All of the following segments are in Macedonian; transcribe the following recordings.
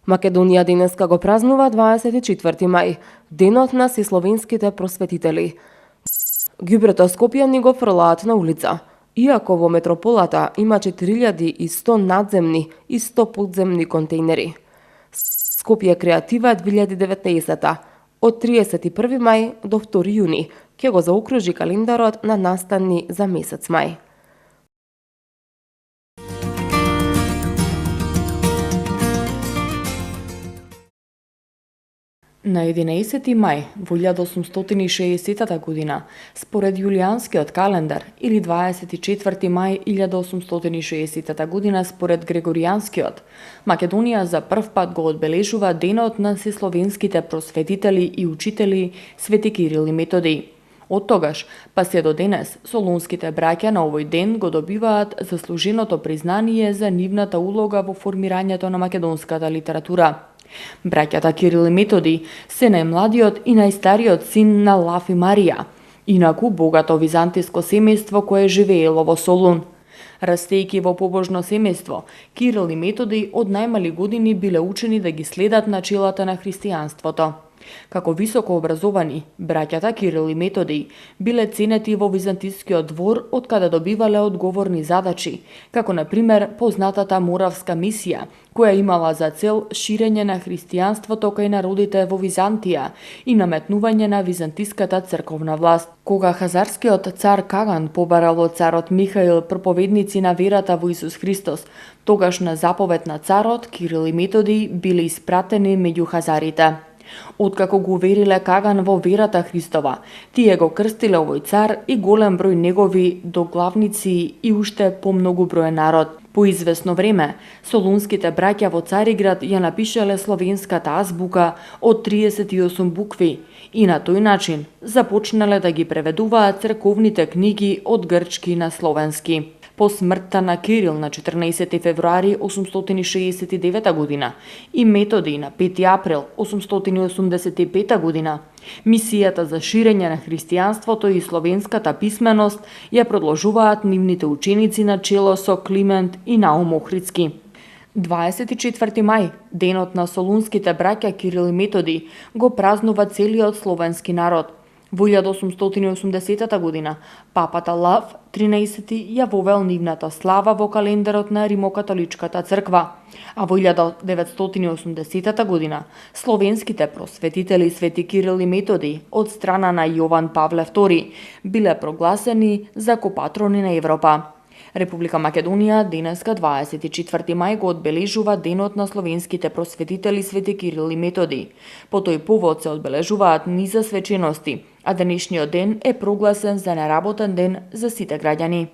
Македонија денеска го празнува 24 мај, денот на сесловенските просветители. Ѓубрето Скопје ни го фрлаат на улица. Иако во метрополата има 4100 надземни и 100 подземни контейнери. Скопје Креатива 2019 од 31 мај до 2 јуни ќе го заокружи календарот на настани за месец мај. На 11 мај во 1860 година, според јулијанскиот календар, или 24 мај 1860 година според Грегоријанскиот, Македонија за прв пат го одбележува денот на сесловенските просветители и учители Свети Кирил и Методиј. Од тогаш, па се до денес, солунските браќа на овој ден го добиваат заслуженото признание за нивната улога во формирањето на македонската литература. Браќата Кирил и Методи се најмладиот и најстариот син на Лав и Марија, инаку богато византиско семејство кое живеело во Солун. Растејќи во побожно семејство, Кирил и Методи од најмали години биле учени да ги следат начелата на христијанството. Како високо образовани, браќата Кирил и Методи биле ценети во византискиот двор од каде добивале одговорни задачи, како на пример познатата Моравска мисија, која имала за цел ширење на христијанството кај народите во Византија и наметнување на византиската црковна власт. Кога хазарскиот цар Каган побарал од царот Михаил проповедници на верата во Исус Христос, тогаш на заповед на царот Кирил и Методи биле испратени меѓу хазарите. Откако го увериле Каган во верата Христова, тие го крстиле овој цар и голем број негови доглавници и уште помногу број народ. По известно време, солунските браќа во Цариград ја напишале словенската азбука од 38 букви и на тој начин започнале да ги преведуваат црковните книги од грчки на словенски. По смртта на Кирил на 14 февруари 869 година и Методи на 5 април 885 година, мисијата за ширење на христијанството и словенската писменост ја продолжуваат нивните ученици на чело со Климент и Наум Охридски. 24 мај, денот на солунските браќа Кирил и Методи, го празнува целиот словенски народ. Во 1880 година, папата Лав 13 ја вовел нивната слава во календарот на Римокатоличката црква, а во 1980 година словенските просветители Свети Кирил и Методи од страна на Јован Павле II биле прогласени за копатрони на Европа. Република Македонија денеска 24 мај го одбележува денот на словенските просветители Свети Кирил и Методи. По тој повод се одбележуваат низа свечености, а денешниот ден е прогласен за неработен ден за сите граѓани.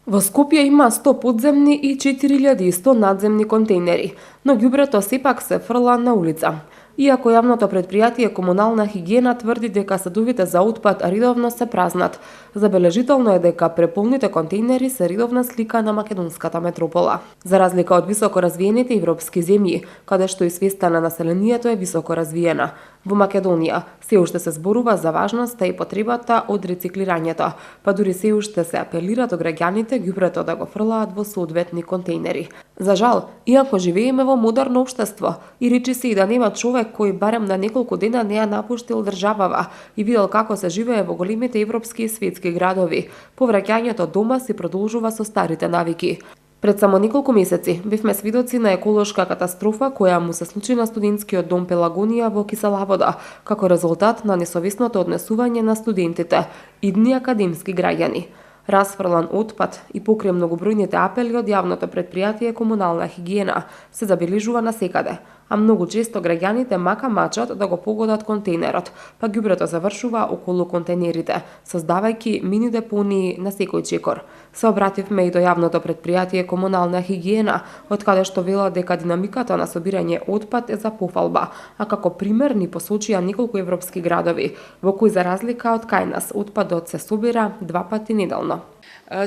Во Скопје има 100 подземни и 4100 надземни контейнери, но ѓубрето сепак се фрла на улица. Иако јавното предпријатие Комунална хигиена тврди дека садовите за отпад редовно се празнат, забележително е дека преполните контейнери се редовна слика на македонската метропола. За разлика од високо развиените европски земји, каде што и свеста на населението е високо развиена, во Македонија се уште се зборува за важноста и потребата од рециклирањето, па дури се уште се апелира до граѓаните ѓубрето да го фрлаат во соодветни контейнери. За жал, иако живееме во модерно општество и речи се и да нема човек кој барем на неколку дена не ја напуштил државава и видел како се живее во големите европски и светски градови, повраќањето дома се продолжува со старите навики. Пред само неколку месеци бевме свидоци на еколошка катастрофа која му се случи на студентскиот дом Пелагонија во Кисела вода, како резултат на несовесното однесување на студентите, идни академски граѓани. Расфрлан отпад и покрај многобројните апели од јавното предпријатие Комунална хигиена се забележува насекаде, а многу често граѓаните мака мачат да го погодат контейнерот, па ѓубрето завршува околу контейнерите, создавајќи мини депонии на секој чекор. Се обративме и до јавното предпријатие Комунална хигиена, од каде што велат дека динамиката на собирање отпад е за пофалба, а како пример ни посочија неколку европски градови, во кои за разлика од кај нас отпадот се собира 2 пати неделно.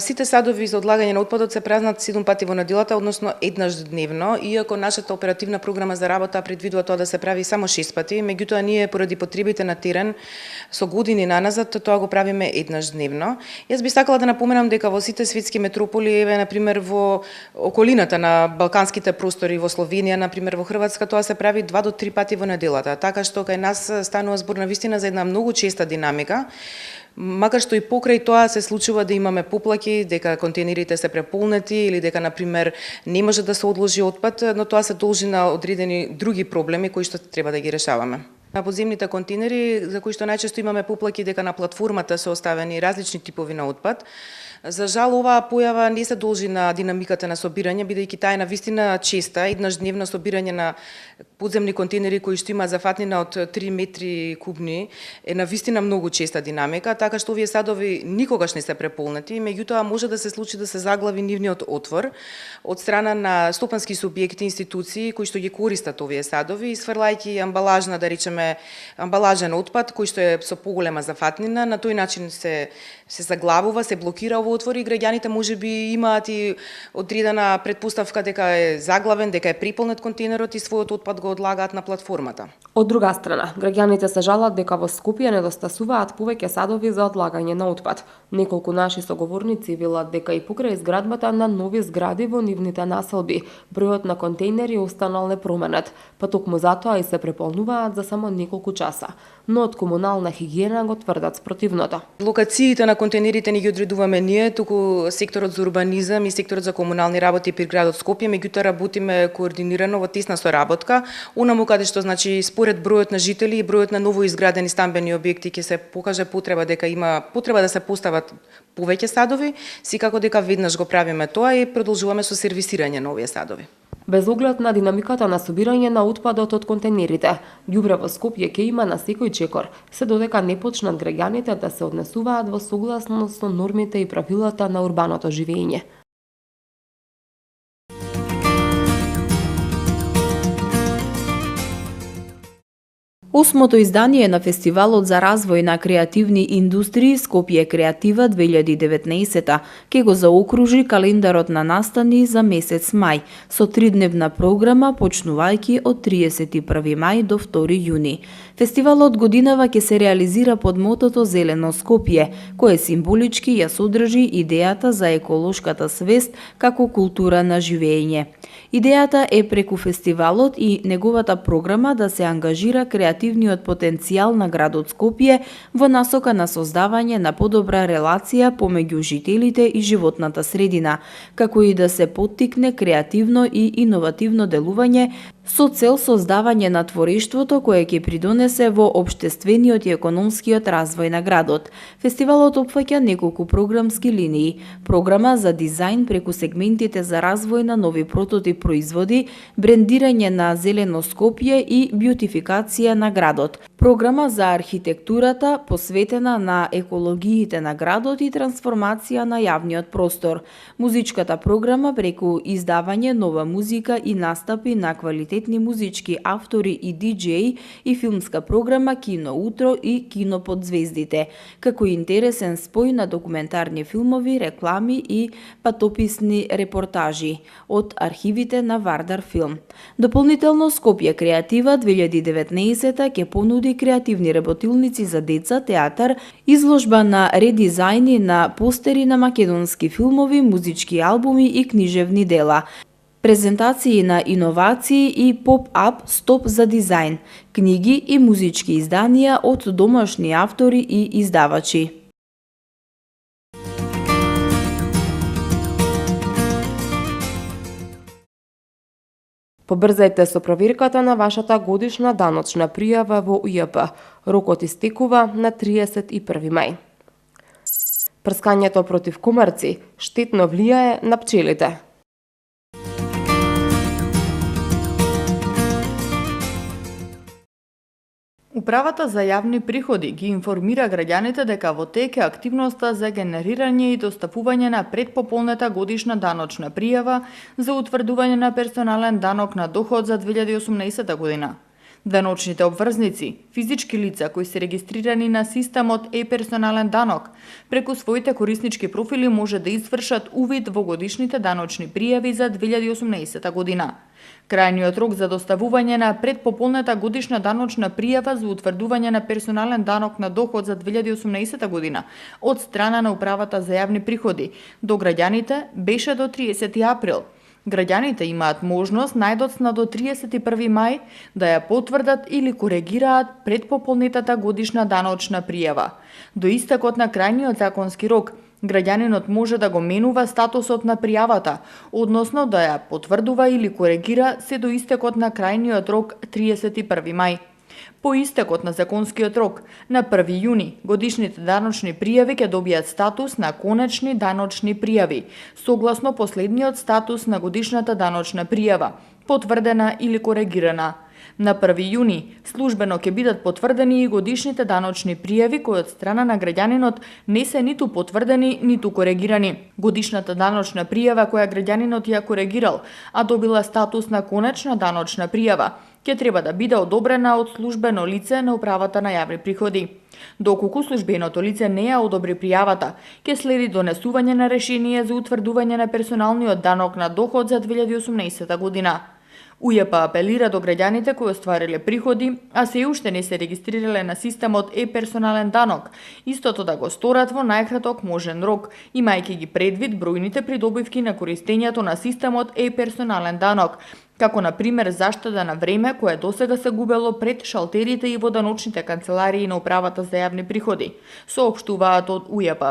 Сите садови за одлагање на отпадот се празнат 7 пати во неделата, односно еднаш дневно, иако нашата оперативна програма за работа предвидува тоа да се прави само 6 пати, меѓутоа ние поради потребите на терен со години наназад тоа го правиме еднаш дневно. Јас би сакала да напоменам дека во сите светски метрополи, еве на пример во околината на балканските простори, во Словенија, на пример во Хрватска, тоа се прави 2 до 3 пати во неделата, така што кај нас станува збор на вистина за една многу честа динамика. Макар што и покрај тоа се случува да имаме поплаки, дека контейнерите се преполнети или дека, например, не може да се одложи отпад, но тоа се должи на одредени други проблеми кои што треба да ги решаваме. На подземните контейнери, за кои што најчесто имаме поплаки дека на платформата се оставени различни типови на отпад, за жал, оваа појава не се должи на динамиката на собирање, бидејќи таа е навистина честа, еднаш дневно собирање на подземни контейнери кои што има зафатнина од 3 метри кубни е навистина многу честа динамика, така што овие садови никогаш не се преполнети, меѓутоа може да се случи да се заглави нивниот отвор од страна на стопански субјекти, институции кои што ги користат овие садови, исфрлајќи амбалажна, да речеме, амбалажен отпад кој што е со поголема зафатнина, на тој начин се заглавува, се блокира овој отвор и граѓаните можеби имаат и одредена претпоставка дека е заглавен, дека е приполнет контейнерот и својот отпад го одлагаат на платформата. Од друга страна, граѓаните се жалат дека во Скопје недостасуваат повеќе садови за одлагање на отпад. Неколку наши соговорници велат дека и покрај изградбата на нови згради во нивните населби, бројот на контейнери останал непроменет, па токму затоа и се преполнуваат за само неколку часа. Но од комунална хигиена го тврдат спротивното. Локациите на контейнерите не ги одредуваме ние, туку секторот за урбанизам и секторот за комунални работи при градот Скопје, меѓутоа работиме координирано во тесна соработка, онаму каде што значи според бројот на жители и бројот на новоизградени стамбени објекти ќе се покаже потреба дека има потреба да се постават повеќе садови, секако дека веднаш го правиме тоа и продолжуваме со сервисирање на овие садови. Без оглед на динамиката на собирање на отпадот од контейнерите, ѓубре во Скопје ќе има на секој чекор, се додека не почнат граѓаните да се однесуваат во согласност со нормите и правилата на урбаното живење. Осмото издание на Фестивалот за развој на креативни индустрии Скопје Креатива 2019 ќе го заокружи календарот на настани за месец мај, со 3-дневна програма почнувајќи од 31 мај до 2 јуни. Фестивалот годинава ќе се реализира под мотото Зелено Скопје, кое символички ја содржи идејата за еколошката свест како култура на живење. Идејата е преку фестивалот и неговата програма да се ангажира креативниот потенцијал на градот Скопје во насока на создавање на подобра релација помеѓу жителите и животната средина, како и да се поттикне креативно и иновативно делување со цел создавање на творештвото кое ќе придонесе во општествениот и економскиот развој на градот. Фестивалот опфаќа неколку програмски линии: програма за дизајн преку сегментите за развој на нови прототип производи, брендирање на Зелено Скопје и бјутификација на градот, програма за архитектурата посветена на екологиите на градот и трансформација на јавниот простор, музичката програма преку издавање нова музика и настапи на квалитетни музички автори и диџеи и филмска програма Кино утро и Кино под звездите, како интересен спој на документарни филмови, реклами и патописни репортажи од архивите на Вардар Филм. Дополнително Скопје Креатива 2019 ќе понуди креативни работилници за деца, театар, изложба на редизајни на постери на македонски филмови, музички албуми и книжевни дела, презентации на иновации и поп-ап стоп за дизајн, книги и музички изданија од домашни автори и издавачи. Побрзајте со проверката на вашата годишна даночна пријава во УЈП. Рокот истекува на 31 мај. Прскањето против комарци штетно влијае на пчелите. Управата за јавни приходи ги информира граѓаните дека во тек е активноста за генерирање и достапување на предпополнета годишна даночна пријава за утврдување на персонален данок на доход за 2018 година. Даночните обврзници, физички лица кои се регистрирани на системот e-персонален данок, преку своите кориснички профили може да извршат увид во годишните даночни пријави за 2018 година. Крајниот рок за доставување на предпополнета годишна даночна пријава за утврдување на персонален данок на доход за 2018 година од страна на Управата за јавни приходи до граѓаните беше до 30 април. Граѓаните имаат можност најдоцна до 31 мај да ја потврдат или коригираат предпополнетата годишна даночна пријава. До истекот на крајниот законски рок, граѓанинот може да го менува статусот на пријавата, односно да ја потврдува или коригира се до истекот на крајниот рок 31 мај. По истекот на законскиот рок, на 1 јуни, годишните даночни пријави ќе добијат статус на конечни даночни пријави, согласно последниот статус на годишната даночна пријава, потврдена или коригирана. На 1 јуни службено ќе бидат потврдени и годишните даночни пријави кои од страна на граѓанинот не се ниту потврдени, ниту коригирани. Годишната даночна пријава која граѓанинот ја коригирал, а добила статус на конечна даночна пријава, ќе треба да биде одобрена од службено лице на Управата на јавни приходи. Доколку службеното лице не ја одобри пријавата, ќе следи донесување на решение за утврдување на персоналниот данок на доход за 2018 година. УЈП апелира до граѓаните кои оствариле приходи, а се уште не се регистрирале на системот e-персонален данок, истото да го сторат во најкраток можен рок, имајќи ги предвид бројните придобивки на користењето на системот e-персонален данок, како на пример заштеда на време кое досега се губело пред шалтерите и во даночните канцеларии на Управата за јавни приходи, соопштуваат од УЈП.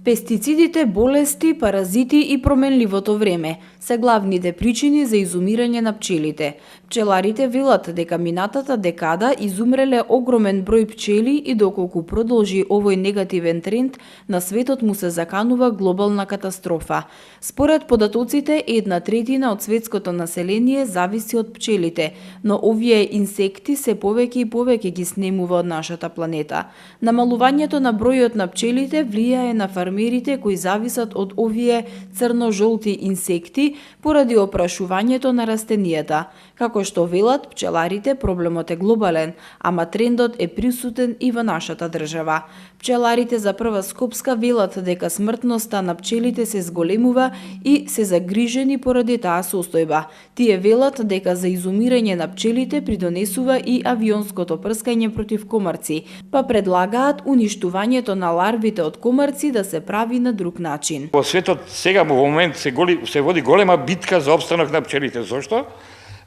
Пестицидите, болести, паразити и променливото време се главните причини за изумирање на пчелите. Пчеларите велат дека минатата декада изумреле огромен број пчели и доколку продолжи овој негативен тренд, на светот му се заканува глобална катастрофа. Според податоците, 1/3 од светското население зависи од пчелите, но овие инсекти се повеќе и повеќе ги снемува од нашата планета. Намалувањето на бројот на пчелите влијае на фармерите кои зависат од овие црно-жолти инсекти поради опрашувањето на растенијата. Како што велат пчеларите, проблемот е глобален, ама трендот е присутен и во нашата држава. Пчеларите за прва Скопска велат дека смртноста на пчелите се зголемува и се загрижени поради таа состојба. Тие велат дека за изумирање на пчелите придонесува и авионското прскање против комарци, па предлагаат уништувањето на ларвите од комарци да се прави на друг начин. Во светот сега во момент се води голема битка за опстанок на пчелите. Зошто?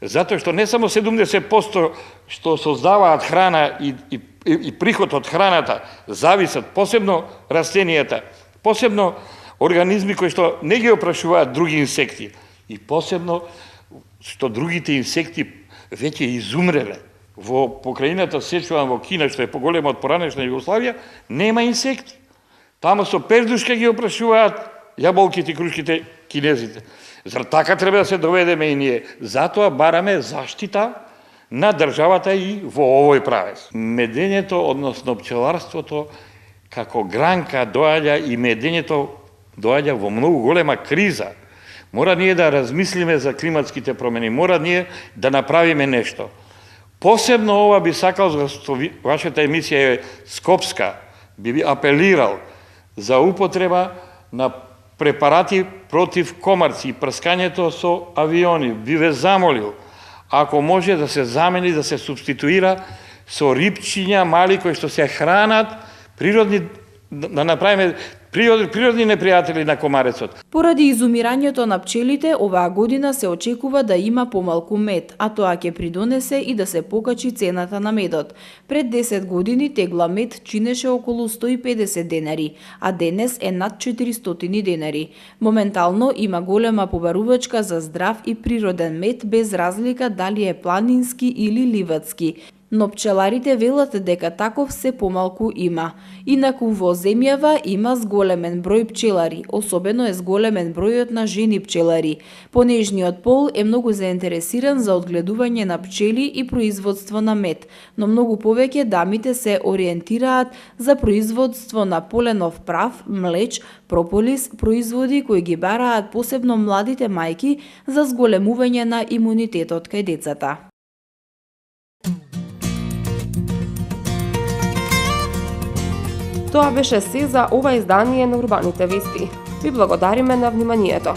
Затоа што не само 70% што создаваат храна и приход од храната зависат, посебно растенијата, посебно организми кои што не ги опрашуваат други инсекти и посебно што другите инсекти веќе изумреле. Во покрајината Сечуан во Кина, што е поголема од поранешна Југославија, нема инсекти. Тамо со пердушка ги опрашуваат јаболките и крушките кинезите. Зар така треба да се доведеме и ние? Затоа бараме заштита на државата и во овој правец. Медењето, односно пчеларството, како гранка доаѓа и медењето доаѓа во многу голема криза. Мора ние да размислиме за климатските промени, мора ние да направиме нешто. Посебно ова би сакал, зашто вашата емисија е скопска, би апелирал за употреба на препарати против комарци и прскањето со авиони. Би ве замолил, ако може да се замени, да се субституира со рибчиња мали кои што се хранат, природни, да направиме природни непријатели на комарецот. Поради изумирањето на пчелите, оваа година се очекува да има помалку мед, а тоа ќе придонесе и да се покачи цената на медот. Пред 10 години тегла мед чинеше околу 150 денари, а денес е над 400 денари. Моментално има голема побарувачка за здрав и природен мед без разлика дали е планински или ливадски. но пчеларите велат дека таков се помалку има. Инаку во земјава има зголемен број пчелари, особено е зголемен бројот на жени пчелари. Понежниот пол е многу заинтересиран за одгледување на пчели и производство на мед, но многу повеќе дамите се ориентираат за производство на поленов прав, млеч, прополис, производи кои ги бараат посебно младите мајки за зголемување на имунитетот кај децата. Тоа беше се за ова издание на Урбаните вести. Ви благодариме на вниманието.